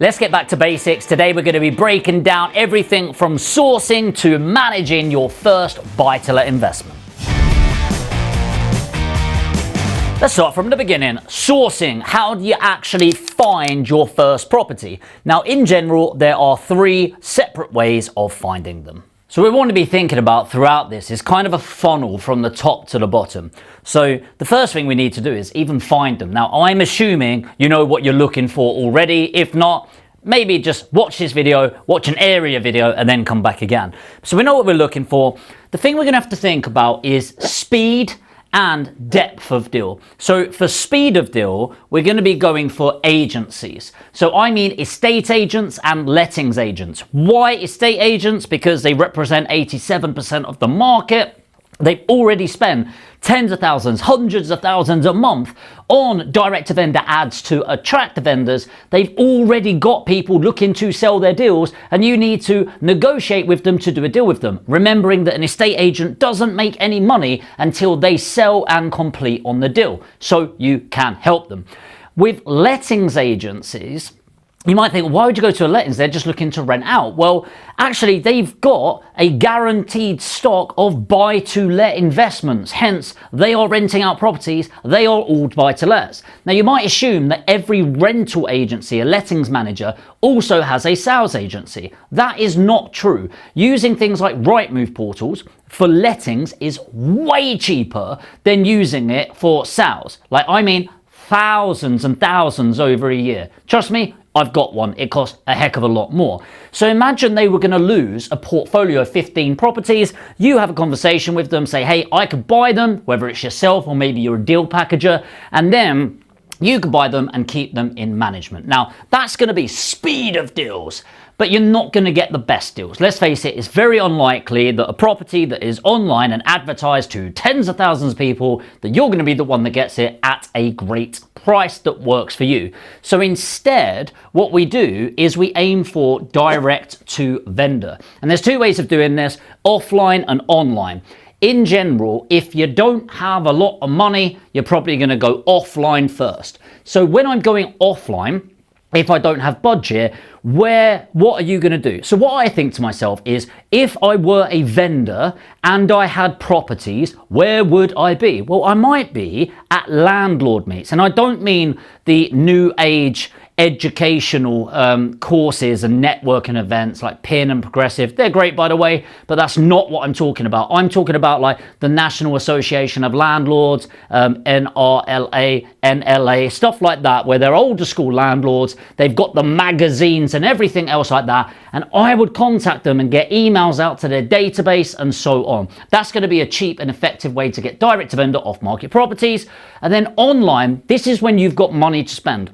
Let's get back to basics. Today we're going to be breaking down everything from sourcing to managing your first buy-to-let investment. Let's start from the beginning. Sourcing. How do you actually find your first property? Now, in general, there are three separate ways of finding them. So what we want to be thinking about throughout this is kind of a funnel from the top to the bottom. So the first thing we need to do is even find them. Now, I'm assuming you know what you're looking for already. If not, maybe just watch this video, watch an area video, and then come back again. So we know what we're looking for. The thing we're going to have to think about is speed and depth of deal. So for speed of deal, we're going to be going for agencies. So I mean estate agents and lettings agents. Why estate agents? Because they represent 87% of the market. They've already spent tens of thousands, hundreds of thousands a month on direct-to-vendor ads to attract the vendors. They've already got people looking to sell their deals, and you need to negotiate with them to do a deal with them, remembering that an estate agent doesn't make any money until they sell and complete on the deal, so you can help them. With lettings agencies, you might think, why would you go to a lettings? They're just looking to rent out. Well, actually, they've got a guaranteed stock of buy-to-let investments. Hence, they are renting out properties. They are all buy-to-lets. Now, you might assume that every rental agency, a lettings manager, also has a sales agency. That is not true. Using things like Rightmove portals for lettings is way cheaper than using it for sales. Like, I mean, thousands and thousands over a year. Trust me, I've got one. It costs a heck of a lot more. So imagine they were going to lose a portfolio of 15 properties. You have a conversation with them, say, hey, I could buy them, whether it's yourself or maybe you're a deal packager, and then you could buy them and keep them in management. Now, that's going to be speed of deals, but you're not going to get the best deals. Let's face it, it's very unlikely that a property that is online and advertised to tens of thousands of people, that you're going to be the one that gets it at a great price that works for you. So instead, what we do is we aim for direct to vendor. And there's two ways of doing this, offline and online. In general, if you don't have a lot of money, you're probably going to go offline first. So when I'm going offline, if I don't have budget, what are you going to do? So what I think to myself is, if I were a vendor and I had properties, where would I be? Well, I might be at landlord meets. And I don't mean the new age educational courses and networking events like PIN and Progressive. They're great, by the way, but that's not what I'm talking about. I'm talking about like the National Association of Landlords, NRLA, NLA, stuff like that, where they're older school landlords. They've got the magazines and everything else like that. And I would contact them and get emails out to their database and so on. That's going to be a cheap and effective way to get direct to vendor off market properties. And then online, this is when you've got money to spend.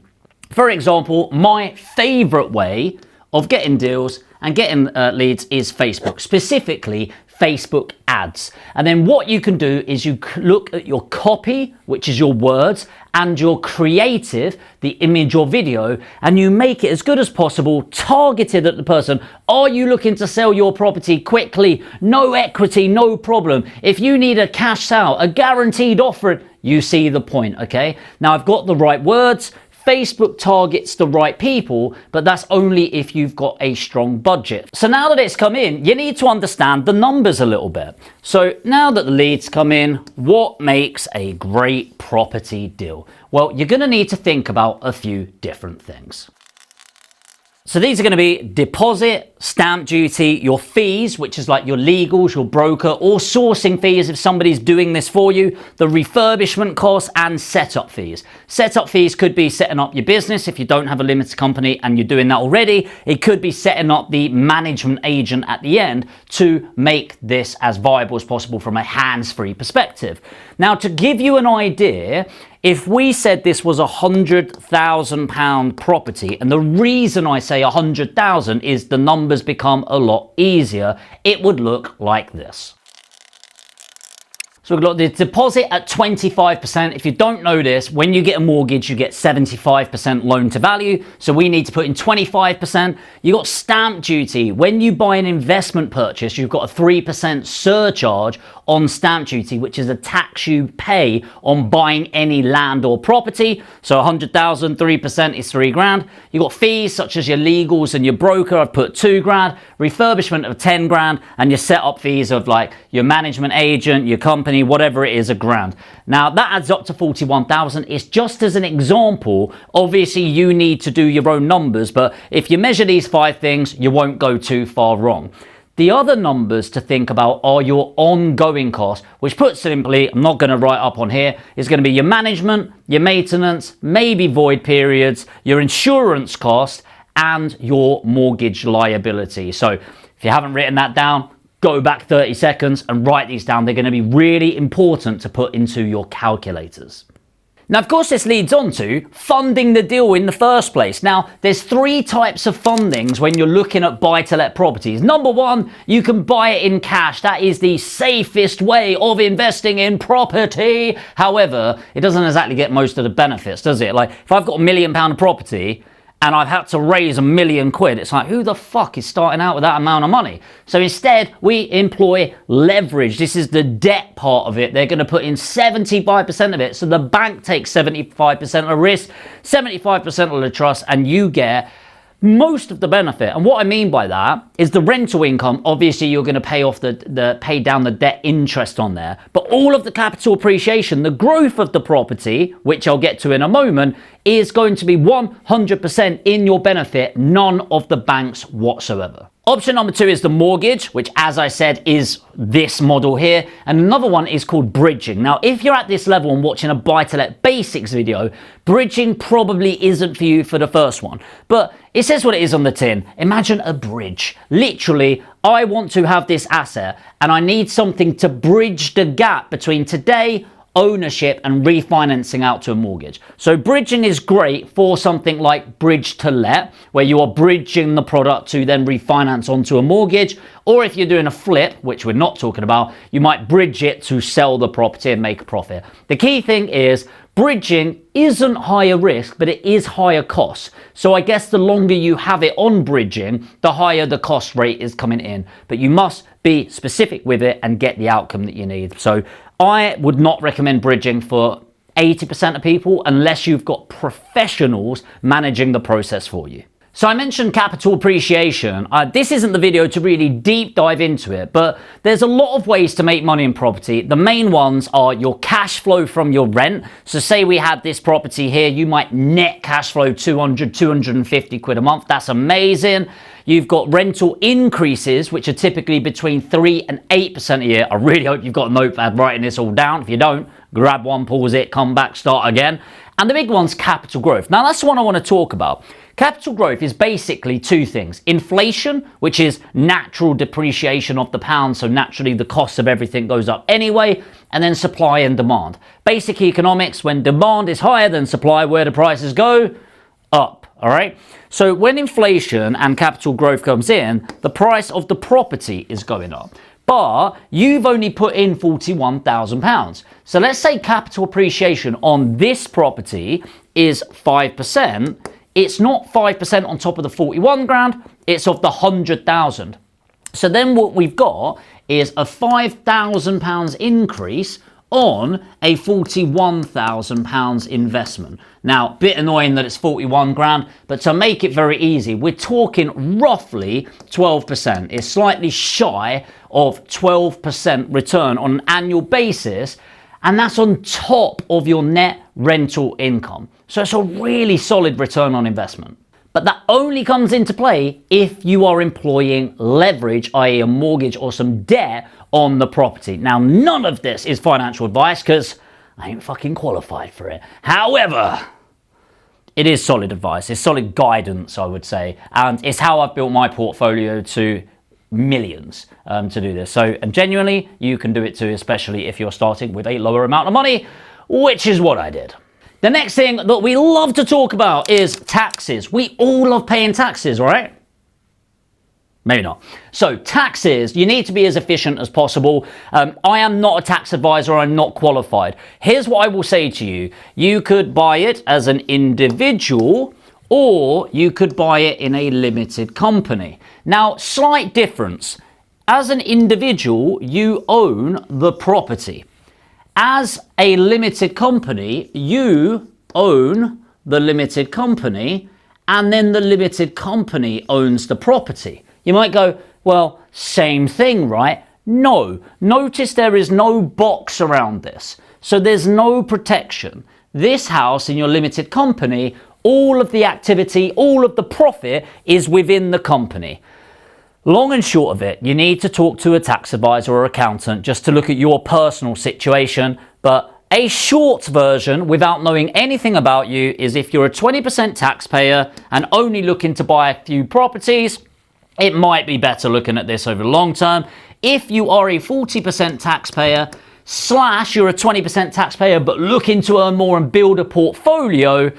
For example, my favorite way of getting deals and getting leads is Facebook, specifically Facebook ads. And then what you can do is you look at your copy, which is your words, and your creative, the image or video, and you make it as good as possible, targeted at the person. Are you looking to sell your property quickly? No equity, no problem. If you need a cash sale, a guaranteed offer, you see the point, okay? Now I've got the right words. Facebook targets the right people, but that's only if you've got a strong budget. So now that it's come in, you need to understand the numbers a little bit. So now that the leads come in, what makes a great property deal? Well, you're going to need to think about a few different things. So these are going to be deposit, stamp duty, your fees, which is like your legals, your broker, or sourcing fees if somebody's doing this for you, the refurbishment costs, and setup fees. Setup fees could be setting up your business if you don't have a limited company and you're doing that already. It could be setting up the management agent at the end to make this as viable as possible from a hands-free perspective. Now, to give you an idea, if we said this was £100,000 property, and the reason I say 100,000 is the numbers become a lot easier, it would look like this. So we've got the deposit at 25%. If you don't know this, when you get a mortgage, you get 75% loan to value. So we need to put in 25%. You got stamp duty. When you buy an investment purchase, you've got a 3% surcharge on stamp duty, which is a tax you pay on buying any land or property. So 100,000, 3% is 3 grand. You got fees such as your legals and your broker. I've put 2 grand, refurbishment of 10 grand, and your setup fees of like your management agent, your company, whatever it is, a grand. Now that adds up to 41,000. It's just as an example. Obviously you need to do your own numbers, but if you measure these 5 things, you won't go too far wrong. The other numbers to think about are your ongoing costs, which put simply, I'm not going to write up on here, is going to be your management, your maintenance, maybe void periods, your insurance cost, and your mortgage liability. So if you haven't written that down, go back 30 seconds and write these down. They're going to be really important to put into your calculators. Now, of course, this leads on to funding the deal in the first place. Now, there's 3 types of fundings when you're looking at buy-to-let properties. Number 1, you can buy it in cash. That is the safest way of investing in property. However, it doesn't exactly get most of the benefits, does it? Like, if I've got £1 million property and I've had to raise £1 million, it's like, who the fuck is starting out with that amount of money? So instead, we employ leverage. This is the debt part of it. They're going to put in 75% of it. So the bank takes 75% of the risk, 75% of the trust, and you get most of the benefit. And what I mean by that is the rental income. Obviously, you're going to pay off pay down the debt interest on there, but all of the capital appreciation, the growth of the property, which I'll get to in a moment, is going to be 100% in your benefit, none of the banks whatsoever. Option number 2 is the mortgage, which, as I said, is this model here. And another one is called bridging. Now, if you're at this level and watching a buy-to-let basics video, bridging probably isn't for you for the first one. But it says what it is on the tin. Imagine a bridge. Literally, I want to have this asset and I need something to bridge the gap between today, ownership, and refinancing out to a mortgage. So bridging is great for something like bridge to let, where you are bridging the product to then refinance onto a mortgage. Or if you're doing a flip, which we're not talking about, you might bridge it to sell the property and make a profit. The key thing is bridging isn't higher risk, but it is higher cost. So I guess the longer you have it on bridging, the higher the cost rate is coming in. But you must be specific with it and get the outcome that you need. So I would not recommend bridging for 80% of people unless you've got professionals managing the process for you. So I mentioned capital appreciation. This isn't the video to really deep dive into it, but there's a lot of ways to make money in property. The main ones are your cash flow from your rent. So say we had this property here, you might net cash flow 200, 250 quid a month. That's amazing. You've got rental increases, which are typically between 3 and 8% a year. I really hope you've got a notepad writing this all down. If you don't, grab one, pause it, come back, start again. And the big one's capital growth. Now that's the one I want to talk about. Capital growth is basically 2 things. Inflation, which is natural depreciation of the pound, so naturally the cost of everything goes up anyway, and then supply and demand. Basic economics, when demand is higher than supply, where do prices go? Up, all right? So when inflation and capital growth comes in, the price of the property is going up. But you've only put in £41,000. So let's say capital appreciation on this property is 5%. It's not 5% on top of the 41 grand, it's of the 100,000. So then what we've got is a £5,000 increase on a £41,000 investment. Now, bit annoying that it's 41 grand, but to make it very easy, we're talking roughly 12%. It's slightly shy of 12% return on an annual basis, and that's on top of your net rental income. So it's a really solid return on investment. But that only comes into play if you are employing leverage, i.e. a mortgage or some debt on the property. Now, none of this is financial advice because I ain't fucking qualified for it. However, it is solid advice. It's solid guidance, I would say. And it's how I've built my portfolio to millions to do this. So, and genuinely, you can do it too, especially if you're starting with a lower amount of money, which is what I did. The next thing that we love to talk about is taxes. We all love paying taxes, right? Maybe not. So taxes, you need to be as efficient as possible. I am not a tax advisor. I'm not qualified. Here's what I will say to you. You could buy it as an individual, or you could buy it in a limited company. Now, slight difference. As an individual, you own the property. As a limited company, you own the limited company, and then the limited company owns the property. You might go, well, same thing, right? No. Notice there is no box around this. So there's no protection. This house in your limited company, all of the activity, all of the profit is within the company. Long and short of it, you need to talk to a tax advisor or accountant just to look at your personal situation. But a short version, without knowing anything about you, is if you're a 20% taxpayer and only looking to buy a few properties, it might be better looking at this over the long term. If you are a 40% taxpayer / you're a 20% taxpayer but looking to earn more and build a portfolio,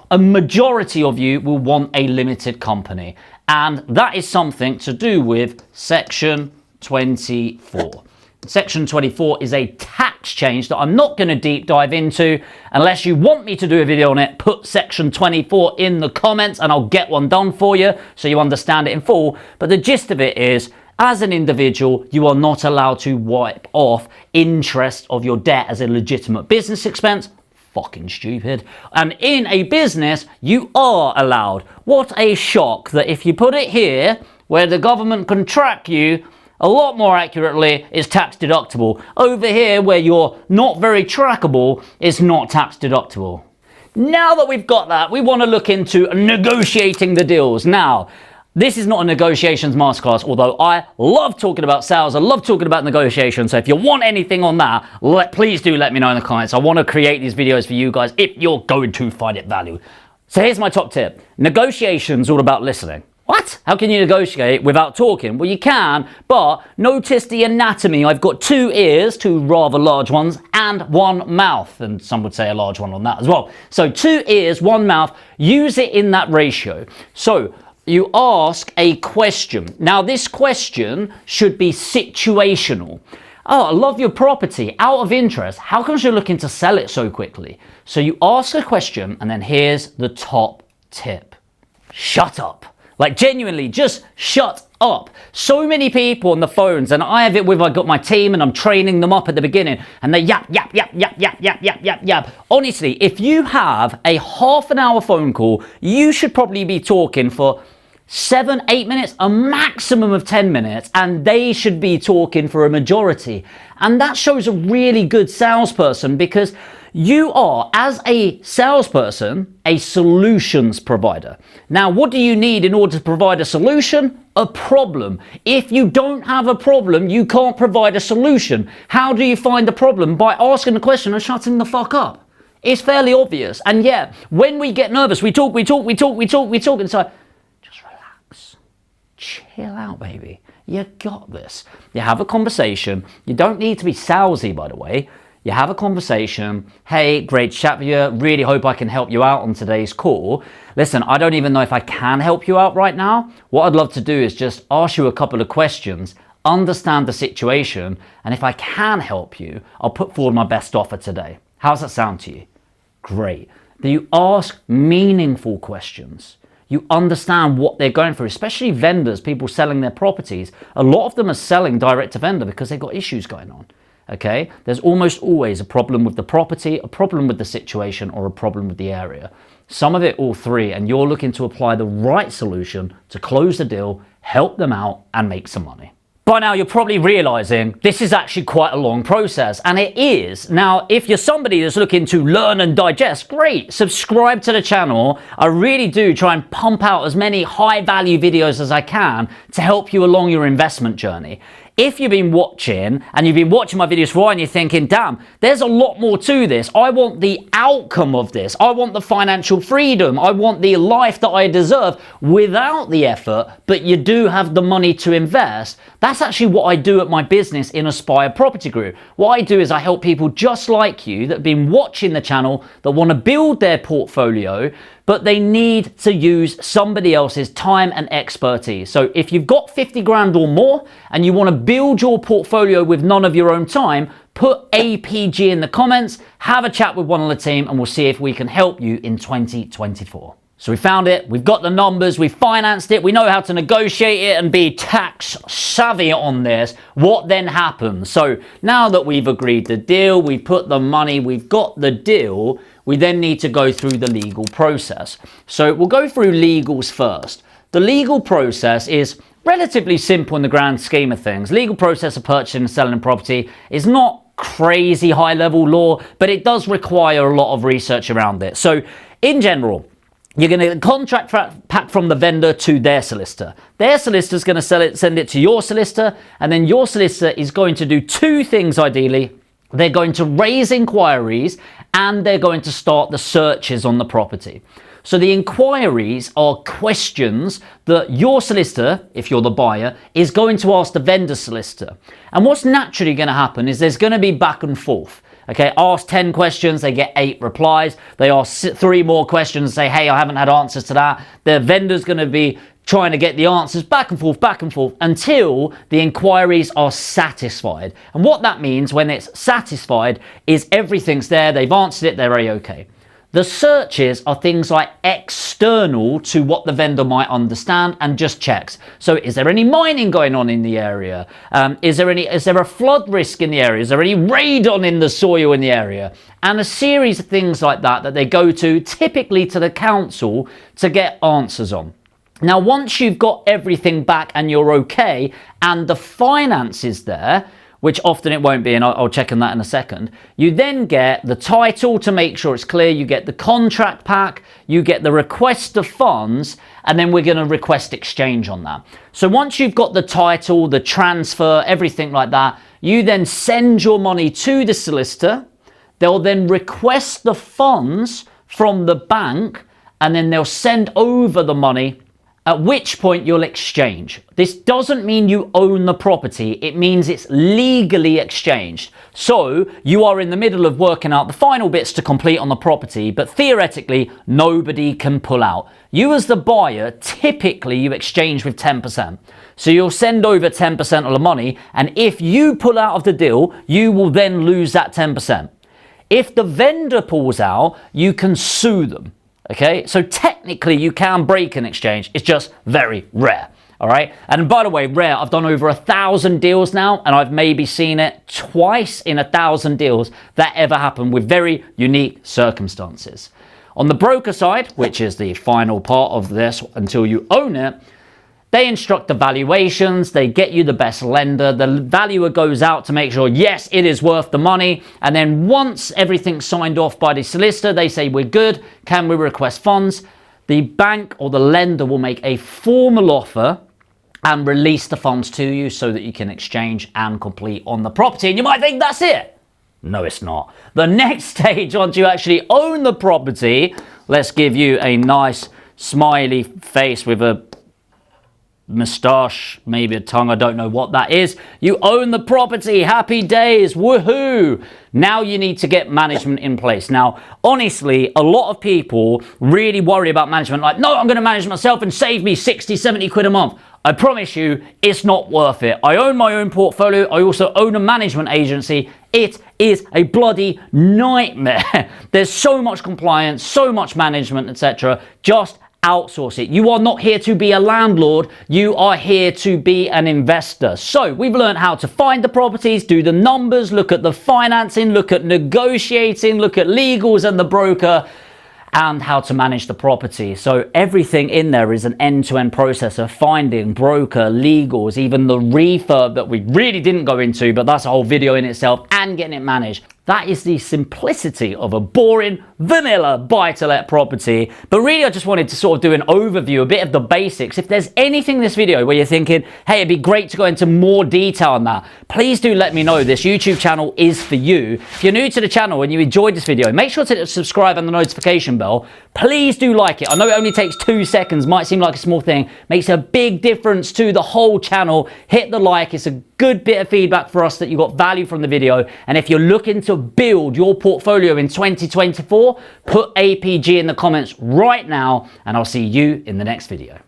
a majority of you will want a limited company. And that is something to do with Section 24. Section 24 is a tax change that I'm not going to deep dive into. Unless you want me to do a video on it, put Section 24 in the comments and I'll get one done for you so you understand it in full. But the gist of it is, as an individual, you are not allowed to wipe off interest of your debt as a legitimate business expense. Fucking stupid. And in a business, you are allowed. What a shock that if you put it here, where the government can track you, a lot more accurately, is tax deductible. Over here, where you're not very trackable, is not tax deductible. Now that we've got that, we want to look into negotiating the deals. Now, this is not a negotiations masterclass, although I love talking about sales. I love talking about negotiations. So if you want anything on that, please do let me know in the comments. I want to create these videos for you guys if you're going to find it value. So here's my top tip. Negotiations all about listening. What? How can you negotiate without talking? Well, you can, but notice the anatomy. I've got 2 ears, 2 rather large ones, and 1 mouth. And some would say a large one on that as well. So 2 ears, 1 mouth. Use it in that ratio. So you ask a question. Now, this question should be situational. Oh, I love your property. Out of interest, how come you're looking to sell it so quickly? So you ask a question, and then here's the top tip. Shut up. Like, genuinely, just shut up. So many people on the phones, and I have it with, I got my team and I'm training them up at the beginning, and they yap. Honestly, if you have a half an hour phone call, you should probably be talking for 7-8 minutes, a maximum of 10 minutes, and they should be talking for a majority. And that shows a really good salesperson, because you are, as a salesperson, a solutions provider. Now, what do you need in order to provide a solution? A problem. If you don't have a problem, you can't provide a solution. How do you find the problem? By asking the question and shutting the fuck up. It's fairly obvious. And yeah, when we get nervous, we talk, and so just relax. Chill out, baby. You got this. You have a conversation. You don't need to be salesy, by the way. You have a conversation. Hey, great chat with you. Really hope I can help you out on today's call. Listen, I don't even know if I can help you out right now. What I'd love to do is just ask you a couple of questions, understand the situation, and if I can help you, I'll put forward my best offer today. How's that sound to you? Great. Do you ask meaningful questions? You understand what they're going through, especially vendors, people selling their properties. A lot of them are selling direct to vendor because they've got issues going on. Okay, there's almost always a problem with the property, a problem with the situation, or a problem with the area. Some of it, all three, and you're looking to apply the right solution to close the deal, help them out, and make some money. By now, you're probably realizing this is actually quite a long process, and it is. Now, if you're somebody that's looking to learn and digest, great, subscribe to the channel. I really do try and pump out as many high-value videos as I can to help you along your investment journey. If you've been watching, and you've been watching my videos for a while, and you're thinking, damn, there's a lot more to this. I want the outcome of this. I want the financial freedom. I want the life that I deserve without the effort, but you do have the money to invest. That's actually what I do at my business in Aspire Property Group. What I do is I help people just like you that have been watching the channel, that want to build their portfolio, but they need to use somebody else's time and expertise. So if you've got 50 grand or more and you want to build your portfolio with none of your own time, put APG in the comments, have a chat with one of the team, and we'll see if we can help you in 2024. So we found it, we've got the numbers, we financed it, we know how to negotiate it and be tax savvy on this. What then happens? So now that we've agreed the deal, we put the money, we've got the deal, we then need to go through the legal process. So we'll go through legals first. The legal process is relatively simple in the grand scheme of things. Legal process of purchasing and selling property is not crazy high level law, but it does require a lot of research around it. So in general, you're going to get a contract pack from the vendor to their solicitor. Their solicitor is going to send it to your solicitor, and then your solicitor is going to do two things ideally. They're going to raise inquiries and they're going to start the searches on the property. So the inquiries are questions that your solicitor, if you're the buyer, is going to ask the vendor solicitor. And what's naturally going to happen is there's going to be back and forth. Okay, ask 10 questions, they get 8 replies. They ask 3 more questions, say, hey, I haven't had answers to that. The vendor's going to be trying to get the answers back and forth until the inquiries are satisfied. And what that means when it's satisfied is everything's there, they've answered it, they're A-okay. The searches are things like external to what the vendor might understand and just checks. So is there any mining going on in the area? Is there a flood risk in the area? Is there any radon in the soil in the area? And a series of things like that they go to, typically to the council, to get answers on. Now, once you've got everything back and you're okay and the finance is there, which often it won't be, and I'll check on that in a second. You then get the title to make sure it's clear, you get the contract pack, you get the request of funds, and then we're going to request exchange on that. So once you've got the title, the transfer, everything like that, you then send your money to the solicitor. They'll then request the funds from the bank, and then they'll send over the money, at which point you'll exchange. This doesn't mean you own the property, it means it's legally exchanged. So you are in the middle of working out the final bits to complete on the property, but theoretically nobody can pull out. You as the buyer, typically you exchange with 10%. So you'll send over 10% of the money, and if you pull out of the deal, you will then lose that 10%. If the vendor pulls out, you can sue them. Okay, so technically you can break an exchange. It's just very rare. All right. And by the way, rare, I've done over 1,000 deals now, and I've maybe seen it twice in 1,000 deals that ever happened with very unique circumstances. On the broker side, which is the final part of this until you own it, they instruct the valuations, they get you the best lender, the valuer goes out to make sure, yes, it is worth the money. And then once everything's signed off by the solicitor, they say, we're good, can we request funds? The bank or the lender will make a formal offer and release the funds to you so that you can exchange and complete on the property. And you might think that's it. No, it's not. The next stage, once you actually own the property, let's give you a nice smiley face with a moustache, maybe a tongue, I don't know what that is. You own the property, happy days, woohoo! Now you need to get management in place. Now, honestly, a lot of people really worry about management, like, no, I'm going to manage myself and save me 60, 70 quid a month. I promise you, it's not worth it. I own my own portfolio. I also own a management agency. It is a bloody nightmare. There's so much compliance, so much management, etc. Just outsource it. You are not here to be a landlord, you are here to be an investor. So we've learned how to find the properties, do the numbers, look at the financing, look at negotiating, look at legals and the broker, and how to manage the property. So everything in there is an end-to-end process of finding broker, legals, even the refurb that we really didn't go into, but that's a whole video in itself, and getting it managed. That is the simplicity of a boring, vanilla buy-to-let property. But really, I just wanted to sort of do an overview, a bit of the basics. If there's anything in this video where you're thinking, hey, it'd be great to go into more detail on that, please do let me know. This YouTube channel is for you. If you're new to the channel and you enjoyed this video, make sure to subscribe and the notification bell. Please do like it. I know it only takes 2 seconds, might seem like a small thing, makes a big difference to the whole channel. Hit the like, it's a good bit of feedback for us that you got value from the video. And if you're looking to to build your portfolio in 2024? Put APG in the comments right now, and I'll see you in the next video.